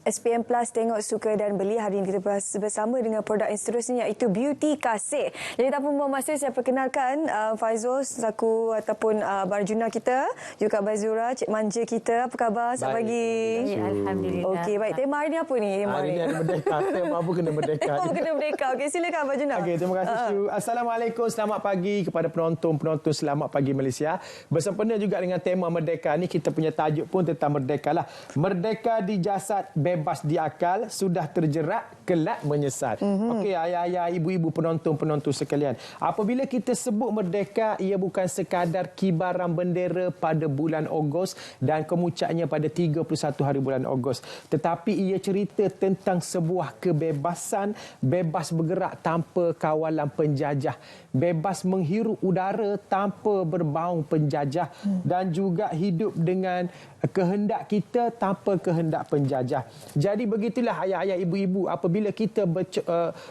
SPM Plus Tengok Suka dan Beli. Hari ini kita bersama dengan produk yang seterusnya iaitu Beauty Kasih. Jadi tanpa membuang masa, saya perkenalkan Faizul selaku ataupun Barjuna kita, juga Bazura, Cik Manja kita. Apa khabar? Selamat pagi. Alhamdulillah. Okey, baik. Tema hari ni apa ni? Hari ni ada merdeka. Tema apa kena merdeka? Tema kena merdeka. Okey, silakan Barjuna. Okey, terima kasih Syu. Assalamualaikum, selamat pagi kepada penonton-penonton Selamat Pagi Malaysia. Bersempena juga dengan tema merdeka ni, kita punya tajuk pun tentang merdeka lah. Merdeka di jasad, bebas di akal, sudah terjerat, kelak menyesal. Okey, ayah-ayah, ibu-ibu, penonton-penonton sekalian. Apabila kita sebut merdeka, ia bukan sekadar kibaran bendera pada bulan Ogos dan kemuncaknya pada 31 hari bulan Ogos. Tetapi ia cerita tentang sebuah kebebasan, bebas bergerak tanpa kawalan penjajah, bebas menghirup udara tanpa berbaung penjajah, dan juga hidup dengan kehendak kita tanpa kehendak penjajah. Jadi begitulah ayah-ayah, ibu-ibu, apabila kita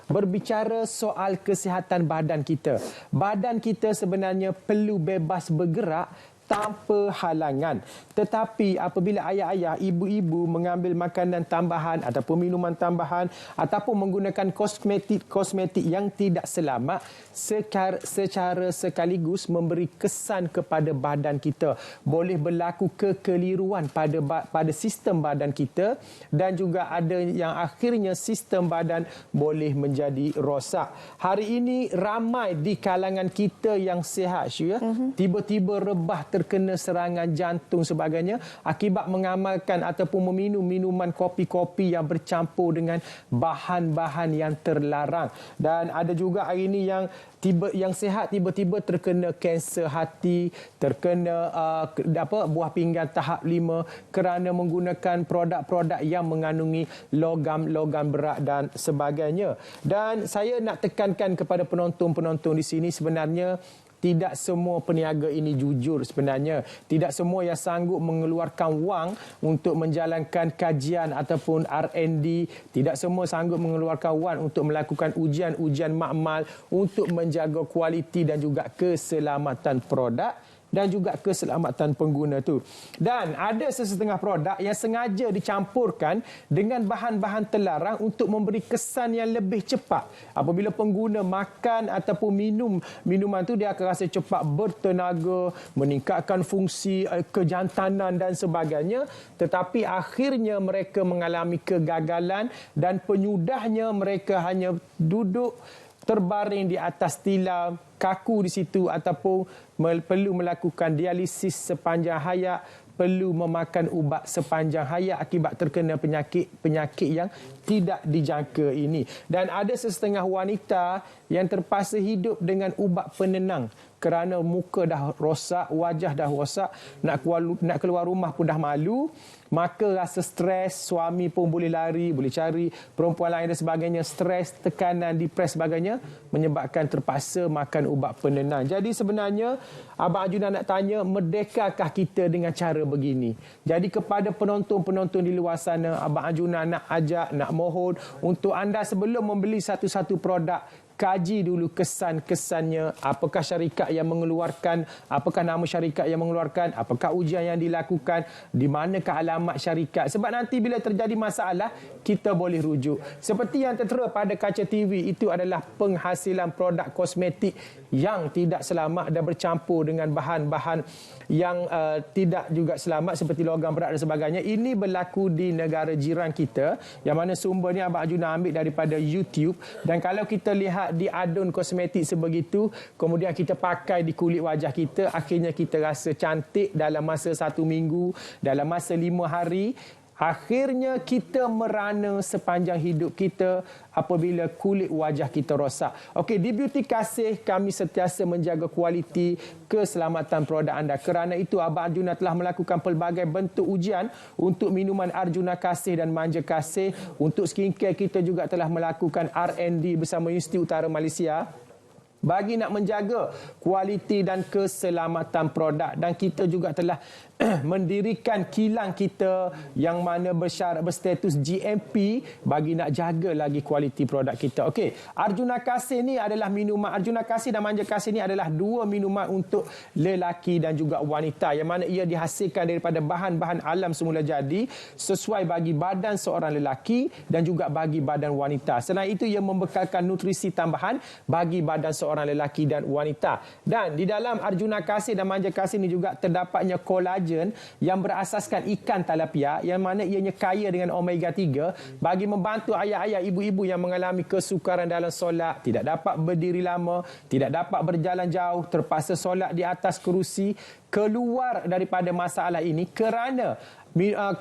berbicara soal kesihatan badan kita. Badan kita sebenarnya perlu bebas bergerak tanpa halangan. Tetapi apabila ayah-ayah, ibu-ibu mengambil makanan tambahan ataupun minuman tambahan ataupun menggunakan kosmetik yang tidak selamat, secara sekaligus memberi kesan kepada badan kita. Boleh berlaku kekeliruan pada sistem badan kita, dan juga ada yang akhirnya sistem badan boleh menjadi rosak. Hari ini ramai di kalangan kita yang sihat, Syu, ya. Tiba-tiba rebah, terkena serangan jantung sebagainya akibat mengamalkan ataupun meminum minuman kopi-kopi yang bercampur dengan bahan-bahan yang terlarang. Dan ada juga hari ini yang sihat tiba-tiba terkena kanser hati, terkena buah pinggang tahap 5 kerana menggunakan produk-produk yang mengandungi logam berat dan sebagainya. Dan saya nak tekankan kepada penonton-penonton di sini, sebenarnya tidak semua peniaga ini jujur sebenarnya. Tidak semua yang sanggup mengeluarkan wang untuk menjalankan kajian ataupun R&D. Tidak semua sanggup mengeluarkan wang untuk melakukan ujian-ujian makmal untuk menjaga kualiti dan juga keselamatan produk dan juga keselamatan pengguna tu. Dan ada sesetengah produk yang sengaja dicampurkan dengan bahan-bahan terlarang untuk memberi kesan yang lebih cepat. Apabila pengguna makan ataupun minum minuman tu, dia akan rasa cepat bertenaga, meningkatkan fungsi kejantanan dan sebagainya. Tetapi akhirnya mereka mengalami kegagalan dan penyudahnya mereka hanya duduk terbaring di atas tilam, kaku di situ, ataupun perlu melakukan dialisis sepanjang hayat, perlu memakan ubat sepanjang hayat akibat terkena penyakit yang tidak dijangka ini. Dan ada sesetengah wanita yang terpaksa hidup dengan ubat penenang kerana muka dah rosak, wajah dah rosak, nak keluar rumah pun dah malu. Maka rasa stres, suami pun boleh lari, boleh cari perempuan lain dan sebagainya. Stres, tekanan, depres sebagainya menyebabkan terpaksa makan ubat penenang. Jadi sebenarnya Abang Arjuna nak tanya, merdekakah kita dengan cara begini? Jadi kepada penonton-penonton di luar sana, Abang Arjuna nak ajak, nak mohon untuk anda sebelum membeli satu-satu produk, kaji dulu kesan-kesannya, apakah syarikat yang mengeluarkan, apakah nama syarikat yang mengeluarkan, apakah ujian yang dilakukan, di manakah alamat syarikat. Sebab nanti bila terjadi masalah, kita boleh rujuk. Seperti yang tertera pada kaca TV, itu adalah penghasilan produk kosmetik yang tidak selamat dan bercampur dengan bahan-bahan yang tidak juga selamat seperti logam berat dan sebagainya. Ini berlaku di negara jiran kita, yang mana sumbernya Abang Arjuna ambil daripada YouTube. Dan kalau kita lihat di adun kosmetik sebegitu, kemudian kita pakai di kulit wajah kita, akhirnya kita rasa cantik dalam masa 1 minggu, dalam masa 5 hari. Akhirnya kita merana sepanjang hidup kita apabila kulit wajah kita rosak. Okey, di Beauty Kasih kami sentiasa menjaga kualiti keselamatan produk anda. Kerana itu Abang Arjuna telah melakukan pelbagai bentuk ujian untuk minuman Arjuna Kasih dan Manja Kasih. Untuk skincare kita juga telah melakukan R&D bersama Universiti Utara Malaysia. bagi nak menjaga kualiti dan keselamatan produk. Dan kita juga telah mendirikan kilang kita yang mana bersyarat berstatus GMP bagi nak jaga lagi kualiti produk kita. Okey, Arjuna Kasih ni adalah minuman, Arjuna Kasih dan Manja Kasih ni adalah dua minuman untuk lelaki dan juga wanita yang mana ia dihasilkan daripada bahan-bahan alam semula jadi sesuai bagi badan seorang lelaki dan juga bagi badan wanita. Selain itu ia membekalkan nutrisi tambahan bagi badan seorang lelaki dan wanita. Dan di dalam Arjuna Kasih dan Manja Kasih ni juga terdapatnya kolagen yang berasaskan ikan talapia yang mana ianya kaya dengan omega 3 bagi membantu ayah-ayah, ibu-ibu yang mengalami kesukaran dalam solat, tidak dapat berdiri lama, tidak dapat berjalan jauh, terpaksa solat di atas kerusi, keluar daripada masalah ini kerana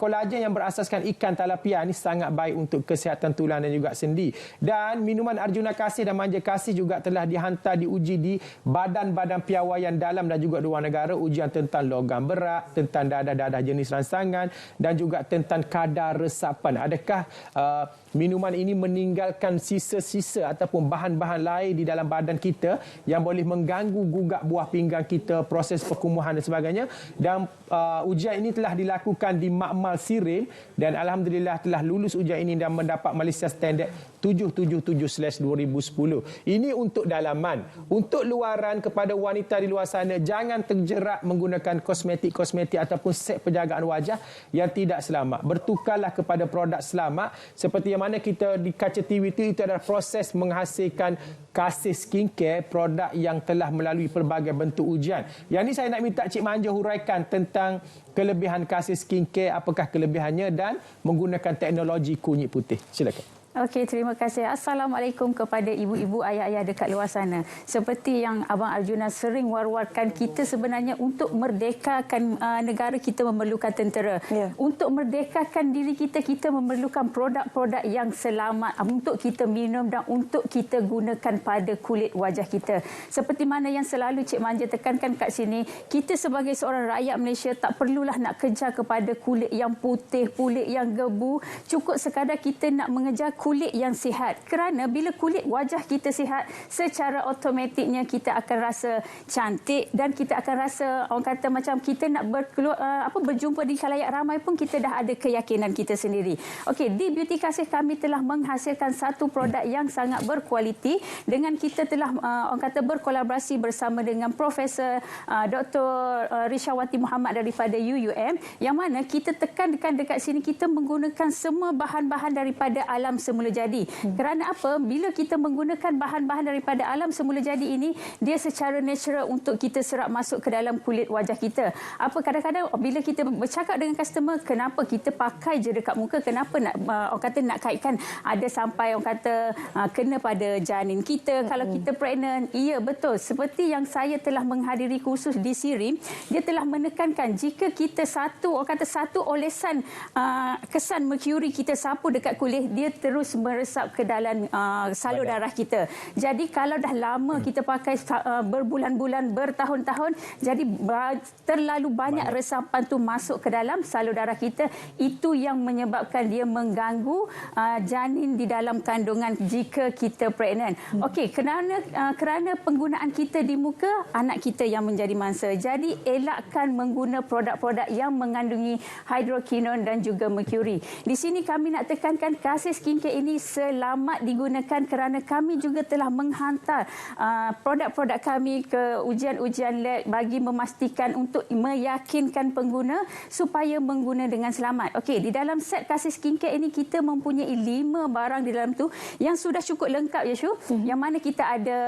kolagen yang berasaskan ikan talapia ini sangat baik untuk kesihatan tulang dan juga sendi. Dan minuman Arjuna Kasih dan Manja Kasih juga telah dihantar diuji di badan-badan piawaian dalam dan juga luar negara, ujian tentang logam berat, tentang dadah-dadah jenis rangsangan dan juga tentang kadar resapan. Adakah minuman ini meninggalkan sisa-sisa ataupun bahan-bahan lain di dalam badan kita yang boleh mengganggu gugak buah pinggang kita, proses perkumuhan dan sebagainya. Dan ujian ini telah dilakukan di Makmal Sirim dan alhamdulillah telah lulus ujian ini dan mendapat Malaysia Standard 777/2010. Ini untuk dalaman. Untuk luaran, kepada wanita di luar sana, jangan terjerat menggunakan kosmetik-kosmetik ataupun set penjagaan wajah yang tidak selamat. Bertukarlah kepada produk selamat seperti yang mana kita di Kaca TV itu adalah proses menghasilkan Kasih Skincare, produk yang telah melalui pelbagai bentuk ujian. Yang ini saya nak minta Cik Manja huraikan tentang kelebihan Kasih Skincare, apakah kelebihannya dan menggunakan teknologi kunyit putih. Silakan. Okey, terima kasih. Assalamualaikum kepada ibu-ibu, ayah-ayah dekat luar sana. Seperti yang Abang Arjuna sering war-warkan, kita sebenarnya untuk merdekakan negara kita memerlukan tentera. Untuk merdekakan diri kita, kita memerlukan produk-produk yang selamat untuk kita minum dan untuk kita gunakan pada kulit wajah kita. Seperti mana yang selalu Cik Manja tekankan kat sini, kita sebagai seorang rakyat Malaysia tak perlulah nak kejar kepada kulit yang putih, kulit yang gebu. Cukup sekadar kita nak mengejar kulit yang sihat. Kerana bila kulit wajah kita sihat, secara automatiknya kita akan rasa cantik dan kita akan rasa, orang kata macam kita nak berjumpa di khalayak ramai pun kita dah ada keyakinan kita sendiri. Okey, di Beauty Kasih kami telah menghasilkan satu produk yang sangat berkualiti dengan kita telah orang kata berkolaborasi bersama dengan Profesor Dr. Rishawati Muhammad daripada UUM, yang mana kita tekankan dekat sini kita menggunakan semua bahan-bahan daripada alam semula jadi. Kerana apa? Bila kita menggunakan bahan-bahan daripada alam semula jadi ini, dia secara natural untuk kita serap masuk ke dalam kulit wajah kita. Apa kadang-kadang bila kita bercakap dengan customer, kenapa kita pakai je dekat muka, kenapa nak orang kata nak kaitkan ada sampai orang kata kena pada janin kita kalau kita pregnant. Ya, betul. Seperti yang saya telah menghadiri kursus di Sirim, dia telah menekankan jika kita satu olesan kesan merkuri kita sapu dekat kulit, dia terus meresap ke dalam salur darah kita. Jadi kalau dah lama kita pakai berbulan-bulan, bertahun-tahun, jadi terlalu banyak resapan tu masuk ke dalam salur darah kita, itu yang menyebabkan dia mengganggu janin di dalam kandungan jika kita pregnant. Okey, kerana penggunaan kita di muka, anak kita yang menjadi mangsa. Jadi elakkan mengguna produk-produk yang mengandungi hidrokinon dan juga merkuri. Di sini kami nak tekankan Kasih Skincare ini selamat digunakan kerana kami juga telah menghantar produk-produk kami ke ujian-ujian lab bagi memastikan untuk meyakinkan pengguna supaya mengguna dengan selamat. Okey, di dalam set Kasih Skincare ini kita mempunyai 5 barang di dalam tu yang sudah cukup lengkap ya Syu. Yang mana kita ada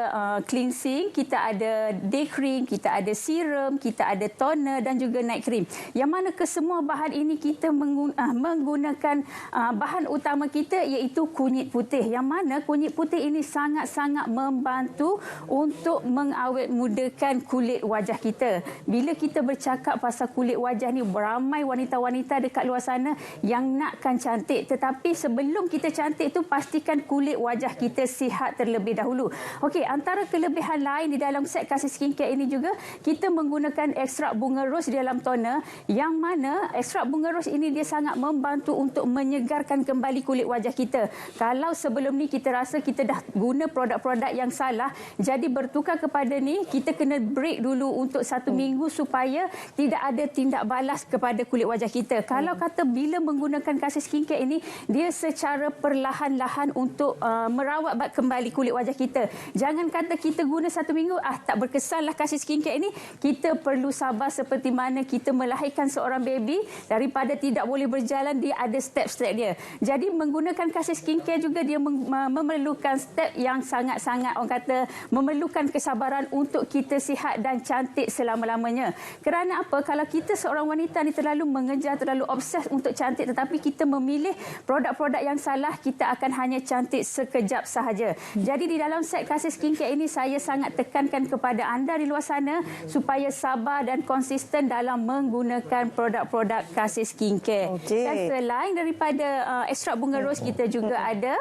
cleansing, kita ada day cream, kita ada serum, kita ada toner dan juga night cream. Yang mana kesemua bahan ini kita menggunakan bahan utama kita iaitu kunyit putih, yang mana kunyit putih ini sangat-sangat membantu untuk mengawet mudakan kulit wajah kita. Bila kita bercakap pasal kulit wajah ni, ramai wanita-wanita dekat luar sana yang nakkan cantik, tetapi sebelum kita cantik tu pastikan kulit wajah kita sihat terlebih dahulu. Okey, antara kelebihan lain di dalam set Kasih Skincare ini juga kita menggunakan ekstrak bunga ros di dalam toner, yang mana ekstrak bunga ros ini dia sangat membantu untuk menyegarkan kembali kulit wajah kita. kita. Kalau sebelum ni kita rasa kita dah guna produk-produk yang salah, jadi bertukar kepada ni, kita kena break dulu untuk 1 minggu supaya tidak ada tindak balas kepada kulit wajah kita. Kalau kata bila menggunakan kasih skincare ini, dia secara perlahan-lahan untuk merawat kembali kulit wajah kita. Jangan kata kita guna 1 minggu, tak berkesanlah kasih skincare ini. Kita perlu sabar seperti mana kita melahirkan seorang baby, daripada tidak boleh berjalan, dia ada step-step dia. Jadi menggunakan kasih skincare juga dia memerlukan step yang sangat-sangat, orang kata, memerlukan kesabaran untuk kita sihat dan cantik selama-lamanya. Kerana apa? Kalau kita seorang wanita ni terlalu mengejar, terlalu obses untuk cantik, tetapi kita memilih produk-produk yang salah, kita akan hanya cantik sekejap sahaja. Jadi di dalam set kasih skincare ini, saya sangat tekankan kepada anda di luar sana supaya sabar dan konsisten dalam menggunakan produk-produk kasih skincare. Dan selain daripada ekstrak bunga ros, kita juga ada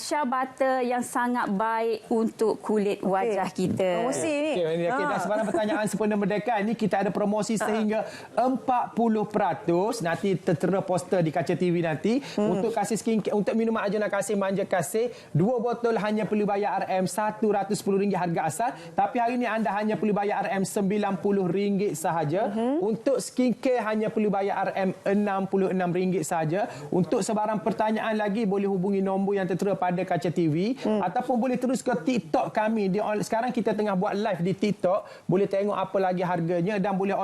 shea butter yang sangat baik untuk kulit wajah kita. Promosi ni. Dan sebarang pertanyaan sempena Merdeka ni, kita ada promosi sehingga 40%. Nanti tertera poster di kaca TV nanti. Untuk kasih skincare, untuk minuman Arjuna Kasih Manja Kasih, 2 botol hanya perlu bayar RM110 harga asal. Tapi hari ini anda hanya perlu bayar RM90 sahaja. Untuk skincare hanya perlu bayar RM66 sahaja. Untuk sebarang pertanyaan lagi, boleh hubungi nombor yang tertera pada kaca TV ataupun boleh terus ke TikTok kami. Sekarang kita tengah buat live di TikTok. Boleh tengok apa lagi harganya dan boleh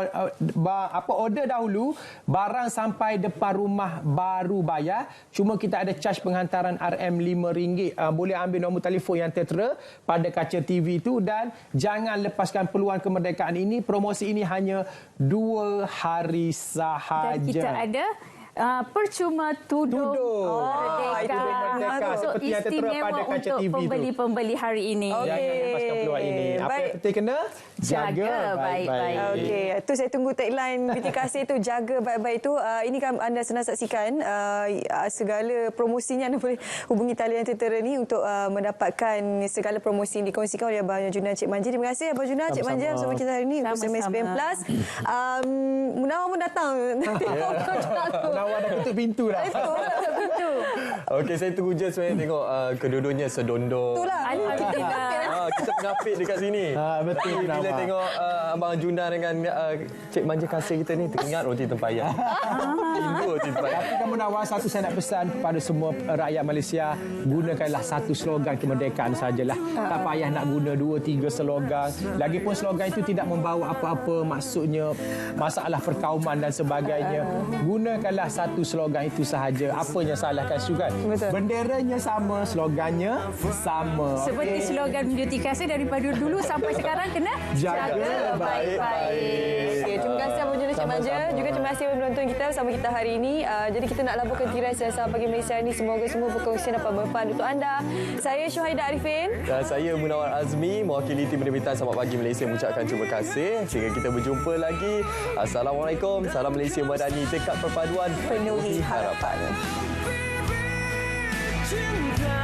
order dahulu. Barang sampai depan rumah baru bayar. Cuma kita ada charge penghantaran RM5. Boleh ambil nombor telefon yang tertera pada kaca TV itu, dan jangan lepaskan peluang kemerdekaan ini. Promosi ini hanya 2 hari sahaja. Dan kita ada percuma tudung Merdeka untuk istimewa untuk pembeli-pembeli hari ini. Jangan lepaskan peluang ini. Apa yang kita kena? Jaga baik-baik. Okey, itu saya tunggu tagline BT Kasih tu, jaga baik-baik tu. Ini kan anda senang saksikan segala promosinya. Anda boleh hubungi talian tertera ni untuk mendapatkan segala promosi yang dikongsikan oleh Abang Arjuna, Cik Manja. Terima kasih Abang Arjuna, Cik Manja bersama kita hari ini untuk SPM Plus. Munawar pun datang. Munawar dah tutup pintu dah. Okey, saya tunggu je sebenarnya tengok kedua-duanya sedondong. Itulah. Kita pengapit dekat sini. Betul. Bila tengok Abang Arjuna dengan Cik Manja Kasih kita ni, teringat roti tempayar. Roti tempayar. Tapi kamu Nawar, satu saya nak pesan kepada semua rakyat Malaysia, gunakanlah satu slogan kemerdekaan sajalah. Tak payah nak guna 2-3 slogan. Lagipun slogan itu tidak membawa apa-apa, maksudnya masalah perkauman dan sebagainya. Gunakanlah satu slogan itu sahaja. Apanya salahkan slogan? Benderanya sama, slogannya sama. Seperti slogan Beauty Kasih daripada dulu sampai sekarang, kena jaga baik-baik. Okay, terima kasih Abang Arjuna, Cik Manja. Juga terima kasih kepada penonton kita bersama kita hari ini. Jadi kita nak laburkan tirai Siasat Pagi Malaysia ini. Semoga semua perkongsian dapat bermanfaat untuk anda. Saya Syuhaida Arifin. Dan saya Munawar Azmi, mewakili tim penerbitan Selamat Pagi Malaysia, mengucapkan terima kasih. Sehingga kita berjumpa lagi. Assalamualaikum. Salam Malaysia Madani, dekat perpaduan Penuhi harapan. Cinta